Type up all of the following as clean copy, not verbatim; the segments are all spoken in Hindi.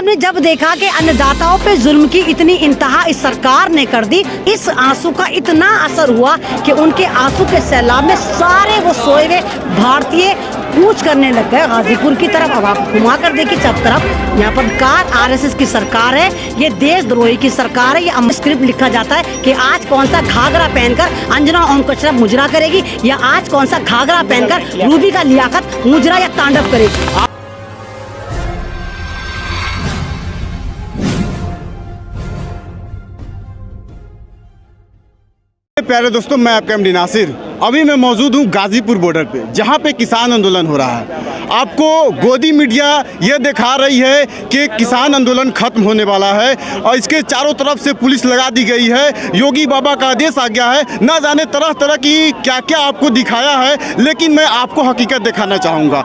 साहब ने जब देखा कि अन्नदाताओं पे जुल्म की इतनी इंतहा इस सरकार ने कर दी, इस आंसू का इतना असर हुआ कि उनके आंसू के सैलाब में सारे वो सोए हुए भारतीय कूच करने लग गए गाजीपुर की तरफ। अब आप घुमा कर देखिए सब तरफ, यहाँ पर कार आरएसएस की सरकार है, ये देशद्रोही की सरकार है। ये स्क्रिप्ट लिखा जाता है कि आज कौन सा घाघरा पहनकर अंजना ओम कचरा मुजरा करेगी, या आज कौन सा घाघरा पहनकर रूबी का लियाकत मुजरा या तांडव करेगी। प्यारे दोस्तों, मैं आपका एमडी नासिर। अभी मैं मौजूद हूँ गाजीपुर बॉर्डर पे, जहाँ पे किसान आंदोलन हो रहा है। आपको गोदी मीडिया ये दिखा रही है कि किसान आंदोलन खत्म होने वाला है और इसके चारों तरफ से पुलिस लगा दी गई है। योगी बाबा का आदेश आ गया है, ना जाने तरह तरह की क्या क्या आपको दिखाया है, लेकिन मैं आपको हकीकत दिखाना चाहूँगा।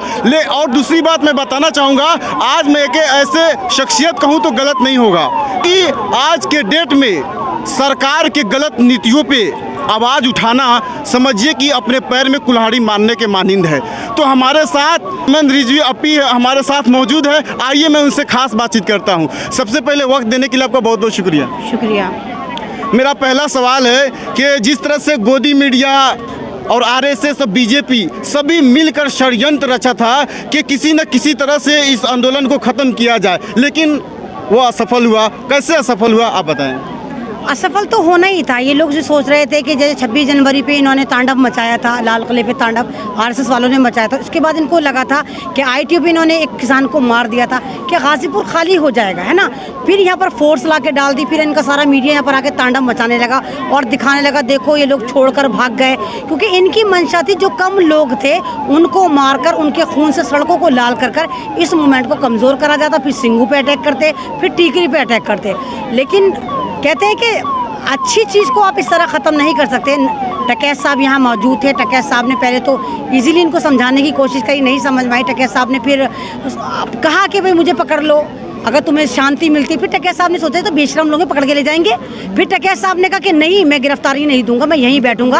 और दूसरी बात मैं बताना चाहूँगा, आज मैं एक ऐसे शख्सियत कहूँ तो गलत नहीं होगा कि आज के डेट में सरकार के गलत नीतियों पे आवाज़ उठाना समझिए कि अपने पैर में कुल्हाड़ी मारने के मानिंद है। तो हमारे साथ मैं रिजवी अपी हमारे साथ मौजूद है। आइए मैं उनसे खास बातचीत करता हूं। सबसे पहले वक्त देने के लिए आपका बहुत बहुत शुक्रिया। शुक्रिया। मेरा पहला सवाल है कि जिस तरह से गोदी मीडिया और आरएसएस और बीजेपी सभी मिलकर षड्यंत्र रचा था कि किसी न किसी तरह से इस आंदोलन को ख़त्म किया जाए, लेकिन वो असफल हुआ। कैसे असफल हुआ आप बताएं। असफल तो होना ही था। ये लोग जो सोच रहे थे कि जैसे 26 जनवरी पे इन्होंने तांडव मचाया था, लाल किले पे तांडव आरएसएस वालों ने मचाया था, उसके बाद इनको लगा था कि आईटीओ पे इन्होंने एक किसान को मार दिया था कि गाजीपुर खाली हो जाएगा, है ना। फिर यहाँ पर फोर्स ला के डाल दी, फिर इनका सारा मीडिया यहाँ पर आके तांडव मचाने लगा और दिखाने लगा देखो ये लोग छोड़कर भाग गए, क्योंकि इनकी मंशा थी जो कम लोग थे उनको मारकर उनके खून से सड़कों को लाल कर इस मूवमेंट को कमज़ोर करा जाता। फिर सिंगू पे अटैक करते, फिर टीकरी पे अटैक करते। लेकिन कहते हैं कि अच्छी चीज़ को आप इस तरह ख़त्म नहीं कर सकते। टकैत साहब यहाँ मौजूद थे। टकैत साहब ने पहले तो इजीली इनको समझाने की कोशिश करी, नहीं समझ में आई। टकैत साहब ने फिर कहा कि भाई मुझे पकड़ लो, अगर तुम्हें शांति मिलती। फिर टकैत साहब ने सोचा तो बेशरम लोग पकड़ के ले जाएंगे। फिर टकैत साहब ने कहा कि नहीं, मैं गिरफ्तारी नहीं दूंगा, मैं यहीं बैठूंगा,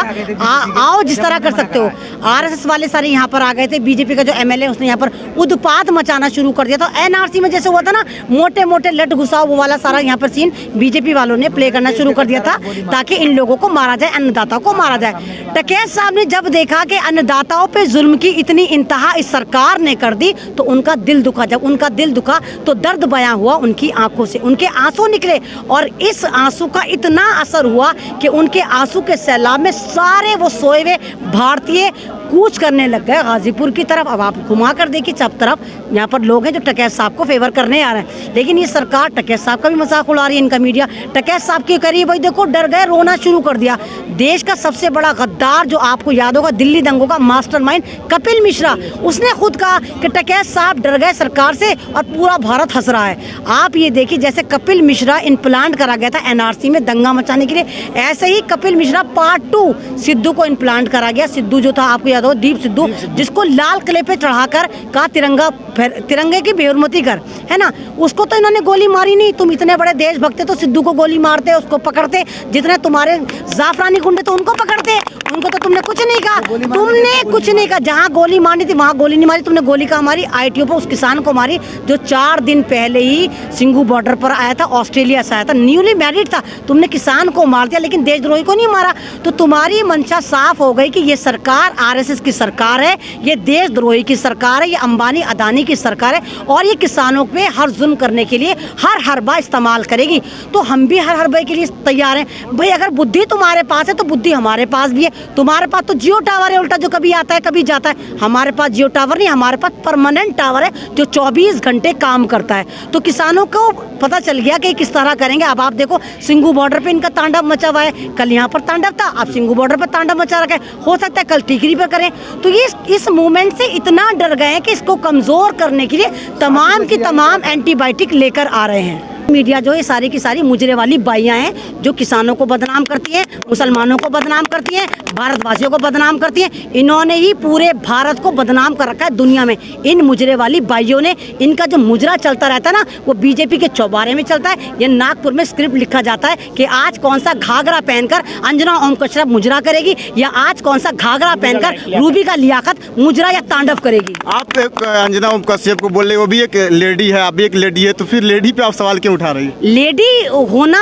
आओ जिस तरह कर सकते हो। आरएसएस वाले सारे यहाँ पर आ गए थे। बीजेपी का जो एमएलए उसने यहाँ पर उत्पात मचाना शुरू कर दिया था। एनआरसी में जैसे हुआ था ना, मोटे मोटे लट घुसाओ, वो वाला सारा यहाँ पर सीन बीजेपी वालों ने प्ले करना शुरू कर दिया था ताकि इन लोगों को मारा जाए, अन्नदाताओं को मारा जाए। टकैत साहब ने जब देखा कि अन्नदाताओं पर जुल्म की इतनी इंतहा इस सरकार ने कर दी तो उनका दिल दुखा। जब उनका दिल दुखा तो दर्द बयां हुआ उनकी आंखों से, उनके आंसू निकले और इस आंसू का इतना असर हुआ कि उनके आंसू के सैलाब में सारे वो सोए हुए भारतीय कूच करने लग गए गाजीपुर की तरफ। अब आप घुमा कर देखिए सब तरफ, यहाँ पर लोग हैं जो टकैत साहब को फेवर करने आ रहे हैं, लेकिन ये सरकार टकैत साहब का भी मजाक उड़ा रही है। इनका मीडिया टकैत साहब के करीब भाई देखो डर गए, रोना शुरू कर दिया। देश का सबसे बड़ा गद्दार जो आपको याद होगा, दिल्ली दंगों का मास्टरमाइंड कपिल मिश्रा, उसने खुद कहा कि टकैत साहब डर गए सरकार से और पूरा भारत हंस रहा है। आप ये देखिए, जैसे कपिल मिश्रा इम्प्लांट करा गया था एनआरसी में दंगा मचाने के लिए, ऐसे ही कपिल मिश्रा पार्ट 2 सिद्धू को इम्प्लांट करा गया। सिद्धू जो था आपको याद हो, दीप सिद्धू, जिसको लाल किले पे चढ़ाकर कहा तिरंगे की बेहुरमती कर, है ना। उसको तो इन्होंने गोली मारी नहीं। तुम इतने बड़े देशभक्त तो सिद्धू को गोली मारते, उसको पकड़ते। जितने तुम्हारे जाफरानी गुंडे तो उनको पकड़ते, उनको तो तुमने कुछ नहीं कहा। तुमने कुछ नहीं कहा, जहाँ गोली मारनी थी वहाँ गोली नहीं मारी। तुमने गोली कहाँ मारी? आईटीओ पर उस किसान को मारी जो 4 दिन पहले ही सिंगू बॉर्डर पर आया था, ऑस्ट्रेलिया से आया था, न्यूली मैरिड था। तुमने किसान को मार दिया लेकिन देशद्रोही को नहीं मारा। तो तुम्हारी मंशा साफ हो गई कि ये सरकार आरएसएस की सरकार है, ये देशद्रोही की सरकार है, ये अंबानी अदानी की सरकार है और ये किसानों पे हर जुल्म करने के लिए हर हरबा इस्तेमाल करेगी। तो हम भी हर हरबे के लिए तैयार हैं भाई। अगर बुद्धि तुम्हारे पास है तो बुद्धि हमारे पास भी है। तुम्हारे पास तो जियो टावर है, उल्टा जो कभी आता है कभी जाता है। हमारे पास जियो टावर नहीं, हमारे पास परमानेंट टावर है जो 24 घंटे काम करता है। तो किसानों को पता चल गया कि किस तरह करेंगे। अब आप देखो सिंगू बॉर्डर पे इनका तांडव मचा हुआ है। कल यहाँ पर तांडव था, अब सिंगू बॉर्डर पर तांडव मचा रखा है। हो सकता है कल टीकरी पर करें। तो ये इस मूवमेंट से इतना डर गए हैं कि इसको कमज़ोर करने के लिए तमाम की तमाम एंटीबायोटिक लेकर आ रहे हैं। मीडिया जो है सारी की सारी मुजरे वाली बाइयां हैं जो किसानों को बदनाम करती हैं, मुसलमानों को बदनाम करती हैं, भारतवासियों को बदनाम करती हैं। इन्होंने ही पूरे भारत को बदनाम कर रखा है दुनिया में। इन मुजरे वाली बाइयों ने, इनका जो मुजरा चलता रहता है ना, वो बीजेपी के चौबारे में चलता है। ये नागपुर में स्क्रिप्ट लिखा जाता है कि आज कौन सा घाघरा पहनकर अंजना ओम कश्यप मुजरा करेगी, या आज कौन सा घाघरा पहनकर रूबी का लियाकत मुजरा या तांडव करेगी। आप एक अंजना ओम कश्यप को बोल रहे हो, वो भी एक लेडी है, आप भी एक लेडी है, तो फिर लेडी पे आप सवाल क्यों उठा रही है? लेडी होना,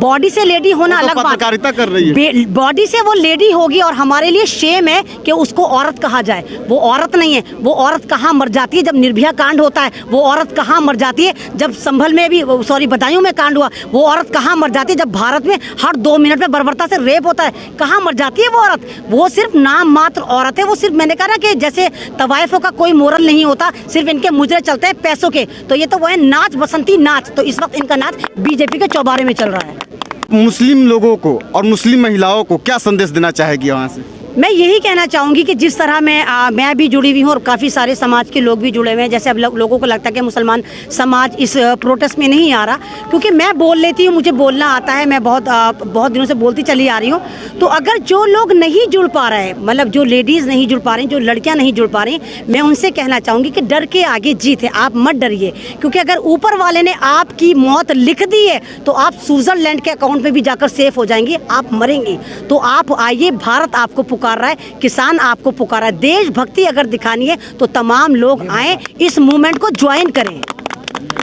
बॉडी से लेडी होना वो तो अलग बात है। पत्रकारिता कर रही है। बॉडी से वो लेडी होगी और हमारे लिए शेम है कि उसको औरत कहा जाए। वो औरत नहीं है। वो औरत कहाँ मर जाती है जब निर्भया कांड होता है, वो औरत कहाँ मर जाती है जब संभल में भी, सॉरी बदायूं में कांड हुआ, वो औरत कहाँ मर जाती है जब भारत में हर 2 मिनट में बर्बरता से रेप होता है, कहाँ मर जाती है वो औरत। वो सिर्फ नाम मात्र औरत है। वो सिर्फ, मैंने कहा ना कि जैसे तवाइफों का कोई मोरल नहीं होता, सिर्फ इनके मुजरे चलते हैं पैसों के। तो ये तो वो है नाच, बसंती नाच। तो इस वक्त इनका नाच बीजेपी के चौबारे में चल रहा है। मुस्लिम लोगों को और मुस्लिम महिलाओं को क्या संदेश देना चाहेगी वहाँ से? मैं यही कहना चाहूँगी कि जिस तरह मैं भी जुड़ी हुई हूँ और काफ़ी सारे समाज के लोग भी जुड़े हुए हैं। जैसे अब लोगों को लगता है कि मुसलमान समाज इस प्रोटेस्ट में नहीं आ रहा, क्योंकि मैं बोल लेती हूँ, मुझे बोलना आता है, मैं बहुत दिनों से बोलती चली आ रही हूँ। तो अगर जो लोग नहीं जुड़ पा रहे हैं, मतलब जो लेडीज़ नहीं जुड़ पा रही, जो लड़कियाँ नहीं जुड़ पा रही, मैं उनसे कहना चाहूँगी कि डर के आगे जीत है। आप मत डरिए, क्योंकि अगर ऊपर वाले ने आपकी मौत लिख दी है तो आप स्विट्जरलैंड के अकाउंट में भी जाकर सेफ हो जाएंगी, आप मरेंगी। तो आप आइए, भारत आपको पुकार रहा है, किसान आपको पुकार रहा है। देशभक्ति अगर दिखानी है तो तमाम लोग आए, इस मूवमेंट को ज्वाइन करें।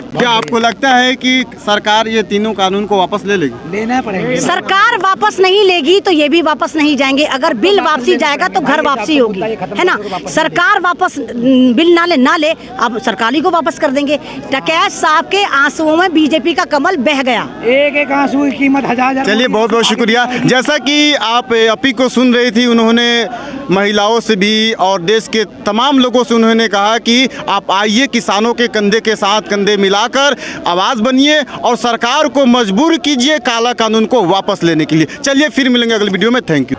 क्या आपको लगता है कि सरकार ये तीनों कानून को वापस ले लेगी? लेना पड़ेगा। सरकार वापस नहीं लेगी तो ये भी वापस नहीं जाएंगे। अगर बिल वापसी जाएगा तो घर वापसी होगी, है ना। सरकार वापस बिल ना ले, अब सरकार ही को वापस कर देंगे। टकैत साहब के आंसुओं में बीजेपी का कमल बह गया। एक आंसू की कीमत 1000। चलिए, बहुत बहुत शुक्रिया। जैसा कि आप अपी को सुन रही थी, उन्होंने महिलाओं से भी और देश के तमाम लोगों से उन्होंने कहा कि आप आइए, किसानों के कंधे के साथ कंधे मिलाकर आवाज़ बनिए और सरकार को मजबूर कीजिए काला कानून को वापस लेने के लिए। चलिए, फिर मिलेंगे अगले वीडियो में। Thank you.